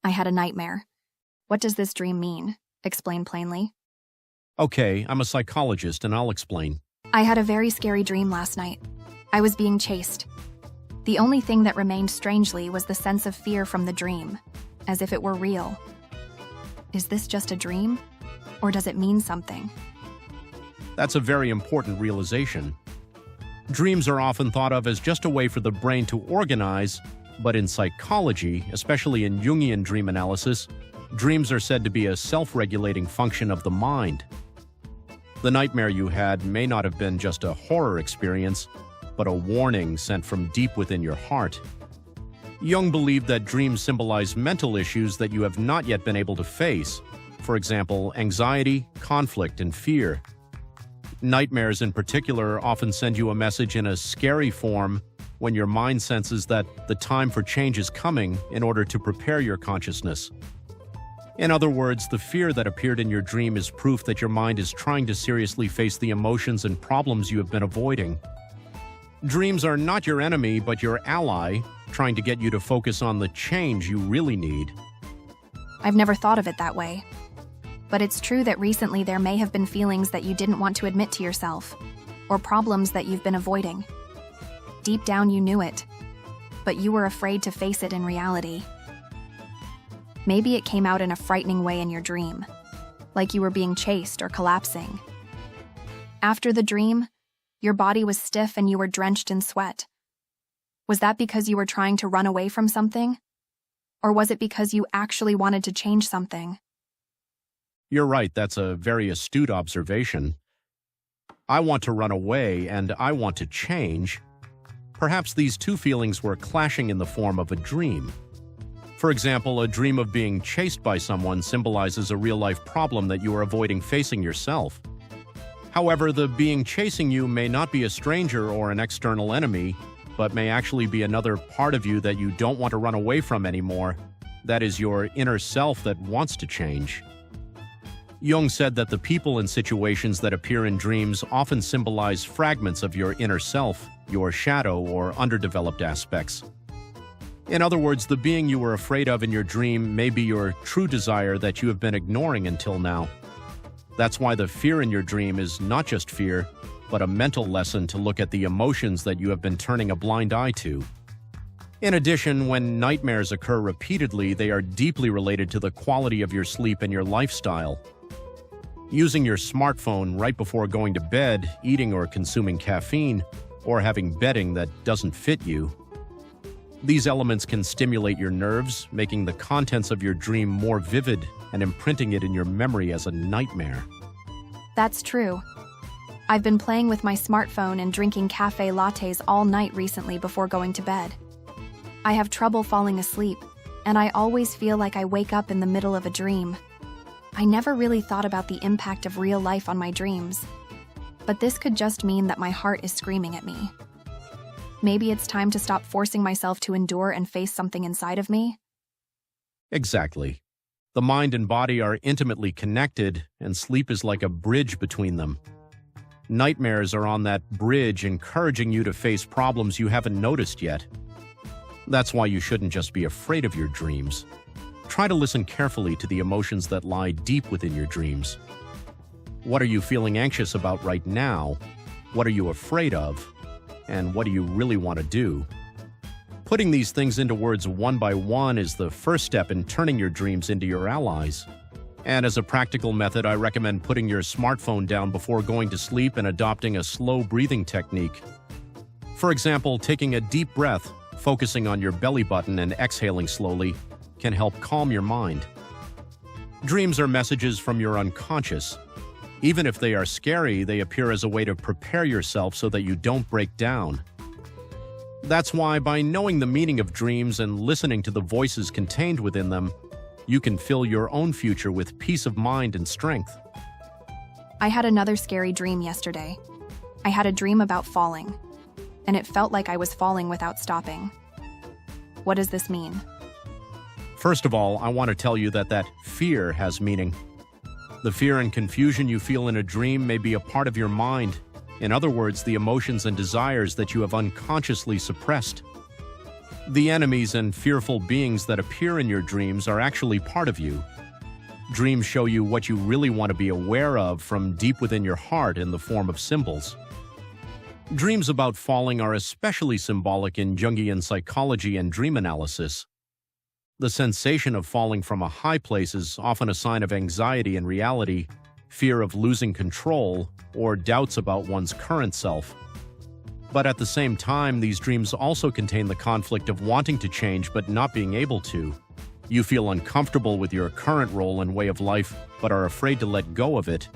I had a nightmare. What does this dream mean? Explain plainly. Okay, I'm a psychologist and I'll explain. I had a very scary dream last night. I was being chased. The only thing that remained strangely was the sense of fear from the dream, as if it were real. Is this just a dream? Or does it mean something? That's a very important realization. Dreams are often thought of as just a way for the brain to organize, but in psychology, especially in Jungian dream analysis, dreams are said to be a self-regulating function of the mind. The nightmare you had may not have been just a horror experience, but a warning sent from deep within your heart. Jung believed that dreams symbolize mental issues that you have not yet been able to face, for example, anxiety, conflict, and fear. Nightmares in particular often send you a message in a scary form when your mind senses that the time for change is coming in order to prepare your consciousness. In other words, the fear that appeared in your dream is proof that your mind is trying to seriously face the emotions and problems you have been avoiding. Dreams are not your enemy, but your ally, trying to get you to focus on the change you really need. I've never thought of it that way. But it's true that recently there may have been feelings that you didn't want to admit to yourself, or problems that you've been avoiding. Deep down you knew it, but you were afraid to face it in reality. Maybe it came out in a frightening way in your dream, like you were being chased or collapsing. After the dream, your body was stiff and you were drenched in sweat. Was that because you were trying to run away from something? Or was it because you actually wanted to change something? You're right, that's a very astute observation. I want to run away and I want to change. Perhaps these two feelings were clashing in the form of a dream. For example, a dream of being chased by someone symbolizes a real-life problem that you are avoiding facing yourself. However, the being chasing you may not be a stranger or an external enemy, but may actually be another part of you that you don't want to run away from anymore. That is your inner self that wants to change. Jung said that the people and situations that appear in dreams often symbolize fragments of your inner self, your shadow or underdeveloped aspects. In other words, the being you were afraid of in your dream may be your true desire that you have been ignoring until now. That's why the fear in your dream is not just fear, but a mental lesson to look at the emotions that you have been turning a blind eye to. In addition, when nightmares occur repeatedly, they are deeply related to the quality of your sleep and your lifestyle. Using your smartphone right before going to bed, eating or consuming caffeine, or having bedding that doesn't fit you. These elements can stimulate your nerves, making the contents of your dream more vivid and imprinting it in your memory as a nightmare. That's true. I've been playing with my smartphone and drinking cafe lattes all night recently before going to bed. I have trouble falling asleep, and I always feel like I wake up in the middle of a dream. I never really thought about the impact of real life on my dreams. But this could just mean that my heart is screaming at me. Maybe it's time to stop forcing myself to endure and face something inside of me? Exactly. The mind and body are intimately connected, and sleep is like a bridge between them. Nightmares are on that bridge, encouraging you to face problems you haven't noticed yet. That's why you shouldn't just be afraid of your dreams. Try to listen carefully to the emotions that lie deep within your dreams. What are you feeling anxious about right now? What are you afraid of? And what do you really want to do? Putting these things into words one by one is the first step in turning your dreams into your allies. And as a practical method, I recommend putting your smartphone down before going to sleep and adopting a slow breathing technique. For example, taking a deep breath, focusing on your belly button and exhaling slowly, can help calm your mind. Dreams are messages from your unconscious. Even if they are scary, they appear as a way to prepare yourself so that you don't break down. That's why, by knowing the meaning of dreams and listening to the voices contained within them, you can fill your own future with peace of mind and strength. I had another scary dream yesterday. I had a dream about falling, and it felt like I was falling without stopping. What does this mean? First of all, I want to tell you that fear has meaning. The fear and confusion you feel in a dream may be a part of your mind. In other words, the emotions and desires that you have unconsciously suppressed. The enemies and fearful beings that appear in your dreams are actually part of you. Dreams show you what you really want to be aware of from deep within your heart in the form of symbols. Dreams about falling are especially symbolic in Jungian psychology and dream analysis. The sensation of falling from a high place is often a sign of anxiety in reality, fear of losing control, or doubts about one's current self. But at the same time, these dreams also contain the conflict of wanting to change but not being able to. You feel uncomfortable with your current role and way of life, but are afraid to let go of it.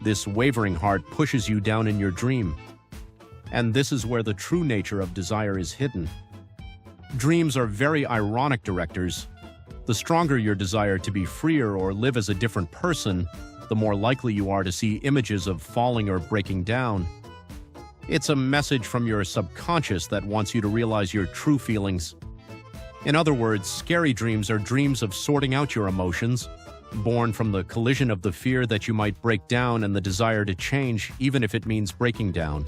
This wavering heart pushes you down in your dream. And this is where the true nature of desire is hidden. Dreams are very ironic directors. The stronger your desire to be freer or live as a different person, the more likely you are to see images of falling or breaking down. It's a message from your subconscious that wants you to realize your true feelings. In other words, scary dreams are dreams of sorting out your emotions, born from the collision of the fear that you might break down and the desire to change, even if it means breaking down.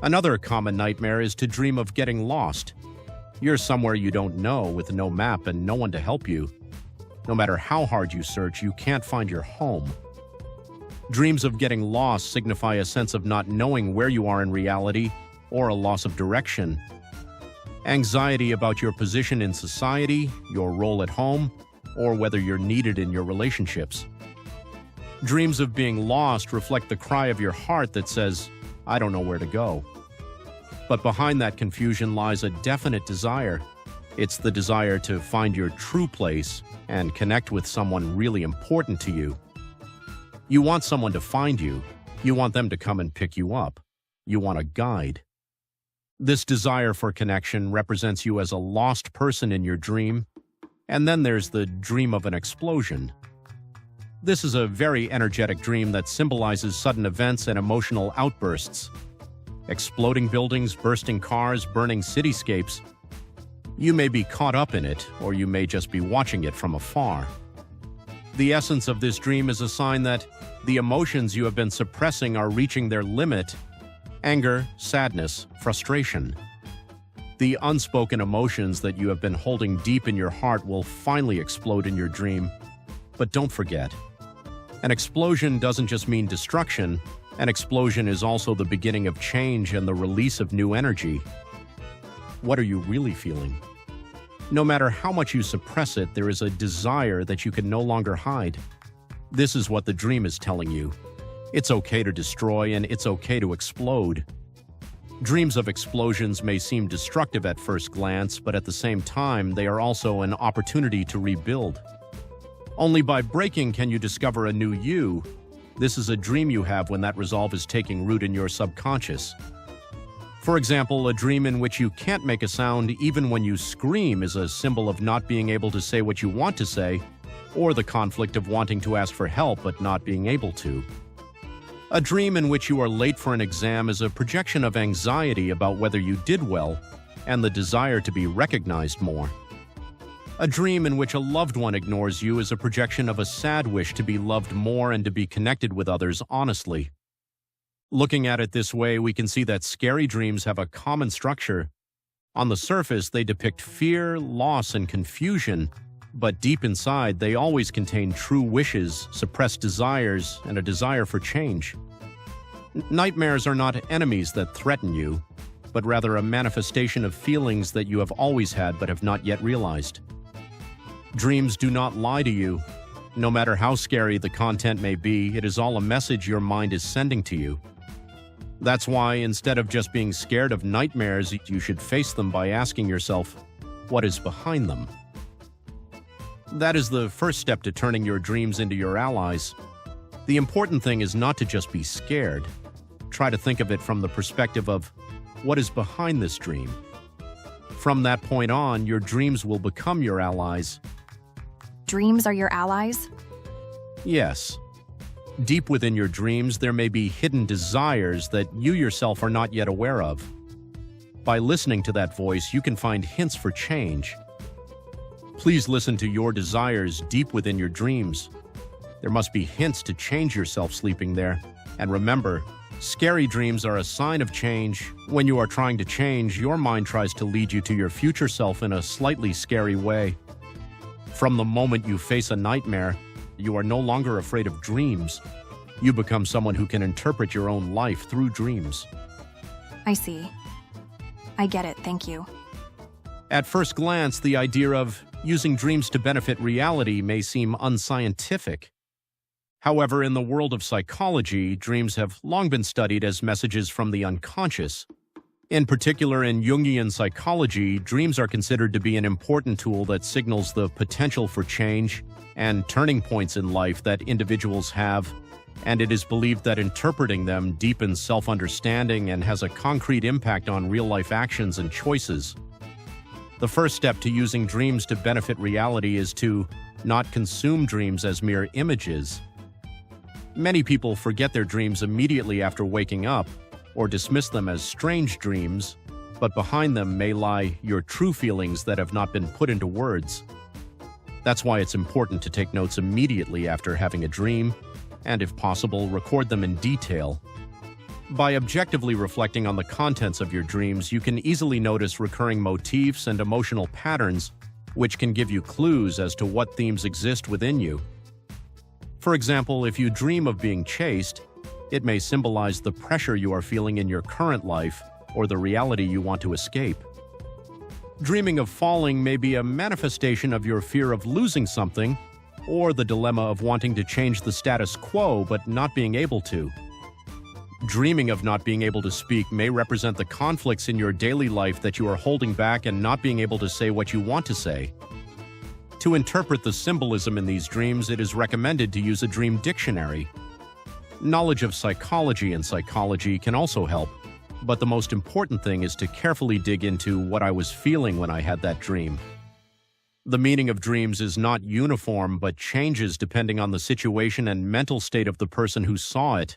Another common nightmare is to dream of getting lost. You're somewhere you don't know with no map and no one to help you. No matter how hard you search, you can't find your home. Dreams of getting lost signify a sense of not knowing where you are in reality or a loss of direction. Anxiety about your position in society, your role at home, or whether you're needed in your relationships. Dreams of being lost reflect the cry of your heart that says, "I don't know where to go." But behind that confusion lies a definite desire. It's the desire to find your true place and connect with someone really important to you. You want someone to find you. You want them to come and pick you up. You want a guide. This desire for connection represents you as a lost person in your dream. And then there's the dream of an explosion. This is a very energetic dream that symbolizes sudden events and emotional outbursts. Exploding buildings, bursting cars, burning cityscapes. You may be caught up in it, or you may just be watching it from afar. The essence of this dream is a sign that the emotions you have been suppressing are reaching their limit: anger, sadness, frustration. The unspoken emotions that you have been holding deep in your heart will finally explode in your dream. But don't forget, an explosion doesn't just mean destruction. An explosion is also the beginning of change and the release of new energy. What are you really feeling? No matter how much you suppress it, there is a desire that you can no longer hide. This is what the dream is telling you. It's okay to destroy and it's okay to explode. Dreams of explosions may seem destructive at first glance, but at the same time, they are also an opportunity to rebuild. Only by breaking can you discover a new you. This is a dream you have when that resolve is taking root in your subconscious. For example, a dream in which you can't make a sound even when you scream is a symbol of not being able to say what you want to say, or the conflict of wanting to ask for help but not being able to. A dream in which you are late for an exam is a projection of anxiety about whether you did well and the desire to be recognized more. A dream in which a loved one ignores you is a projection of a sad wish to be loved more and to be connected with others honestly. Looking at it this way, we can see that scary dreams have a common structure. On the surface, they depict fear, loss, and confusion, but deep inside, they always contain true wishes, suppressed desires, and a desire for change. Nightmares are not enemies that threaten you, but rather a manifestation of feelings that you have always had but have not yet realized. Dreams do not lie to you. No matter how scary the content may be, it is all a message your mind is sending to you. That's why, instead of just being scared of nightmares, you should face them by asking yourself, what is behind them? That is the first step to turning your dreams into your allies. The important thing is not to just be scared. Try to think of it from the perspective of, what is behind this dream? From that point on, your dreams will become your allies. Dreams are your allies? Yes. Deep within your dreams, there may be hidden desires that you yourself are not yet aware of. By listening to that voice, you can find hints for change. Please listen to your desires deep within your dreams. There must be hints to change yourself sleeping there. And remember, Scary dreams are a sign of change. When you are trying to change, your mind tries to lead you to your future self in a slightly scary way. From the moment you face a nightmare, you are no longer afraid of dreams. You become someone who can interpret your own life through dreams. I see. I get it, thank you. At first glance, the idea of using dreams to benefit reality may seem unscientific. However, in the world of psychology, dreams have long been studied as messages from the unconscious. In particular, in Jungian psychology, dreams are considered to be an important tool that signals the potential for change and turning points in life that individuals have, and it is believed that interpreting them deepens self-understanding and has a concrete impact on real-life actions and choices. The first step to using dreams to benefit reality is to not consume dreams as mere images. Many people forget their dreams immediately after waking up or dismiss them as strange dreams, but behind them may lie your true feelings that have not been put into words. That's why it's important to take notes immediately after having a dream, and if possible, record them in detail. By objectively reflecting on the contents of your dreams, you can easily notice recurring motifs and emotional patterns, which can give you clues as to what themes exist within you. For example, if you dream of being chased, it may symbolize the pressure you are feeling in your current life or the reality you want to escape. Dreaming of falling may be a manifestation of your fear of losing something or the dilemma of wanting to change the status quo but not being able to. Dreaming of not being able to speak may represent the conflicts in your daily life that you are holding back and not being able to say what you want to say. To interpret the symbolism in these dreams, it is recommended to use a dream dictionary. Knowledge of psychology and psychology can also help, but the most important thing is to carefully dig into what I was feeling when I had that dream. The meaning of dreams is not uniform but changes depending on the situation and mental state of the person who saw it.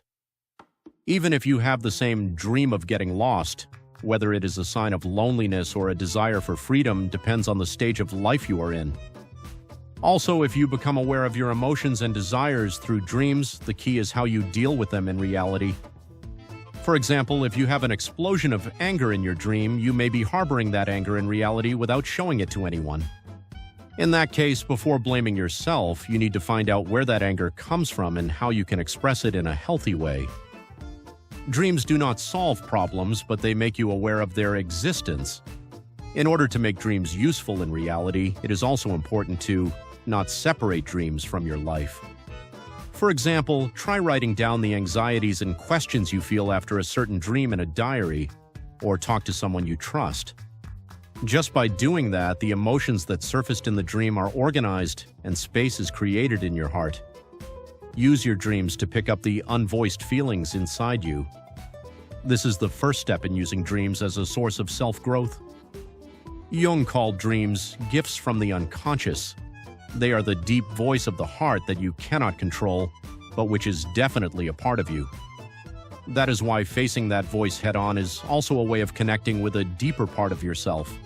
Even if you have the same dream of getting lost, whether it is a sign of loneliness or a desire for freedom depends on the stage of life you are in. Also, if you become aware of your emotions and desires through dreams, the key is how you deal with them in reality. For example, if you have an explosion of anger in your dream, you may be harboring that anger in reality without showing it to anyone. In that case, before blaming yourself, you need to find out where that anger comes from and how you can express it in a healthy way. Dreams do not solve problems, but they make you aware of their existence. In order to make dreams useful in reality, it is also important to not separate dreams from your life. For example, try writing down the anxieties and questions you feel after a certain dream in a diary, or talk to someone you trust. Just by doing that, the emotions that surfaced in the dream are organized and space is created in your heart. Use your dreams to pick up the unvoiced feelings inside you. This is the first step in using dreams as a source of self-growth. Jung called dreams gifts from the unconscious. They are the deep voice of the heart that you cannot control, but which is definitely a part of you. That is why facing that voice head-on is also a way of connecting with a deeper part of yourself.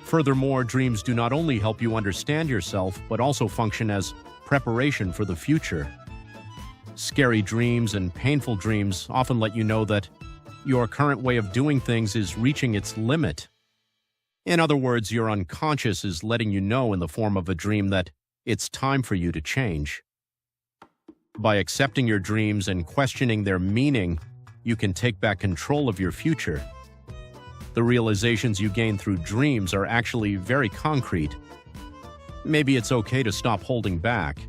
Furthermore, dreams do not only help you understand yourself, but also function as preparation for the future. Scary dreams and painful dreams often let you know that your current way of doing things is reaching its limit. In other words, your unconscious is letting you know in the form of a dream that it's time for you to change. By accepting your dreams and questioning their meaning, you can take back control of your future. The realizations you gain through dreams are actually very concrete. Maybe it's okay to stop holding back.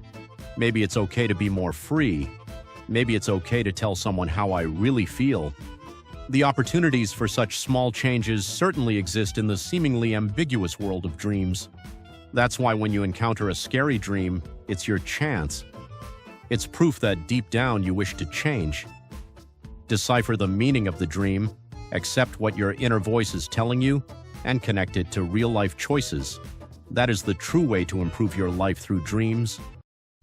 Maybe it's okay to be more free. Maybe it's okay to tell someone how I really feel. The opportunities for such small changes certainly exist in the seemingly ambiguous world of dreams. That's why when you encounter a scary dream, it's your chance. It's proof that deep down you wish to change. Decipher the meaning of the dream, accept what your inner voice is telling you, and connect it to real-life choices. That is the true way to improve your life through dreams.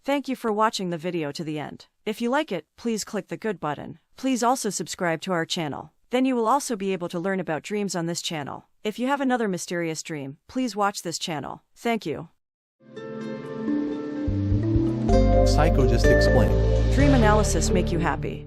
Thank you for watching the video to the end. If you like it, please click the good button. Please also subscribe to our channel. Then you will also be able to learn about dreams on this channel. If you have another mysterious dream, please watch this channel. Thank you. Psycho just explained. Dream analysis make you happy.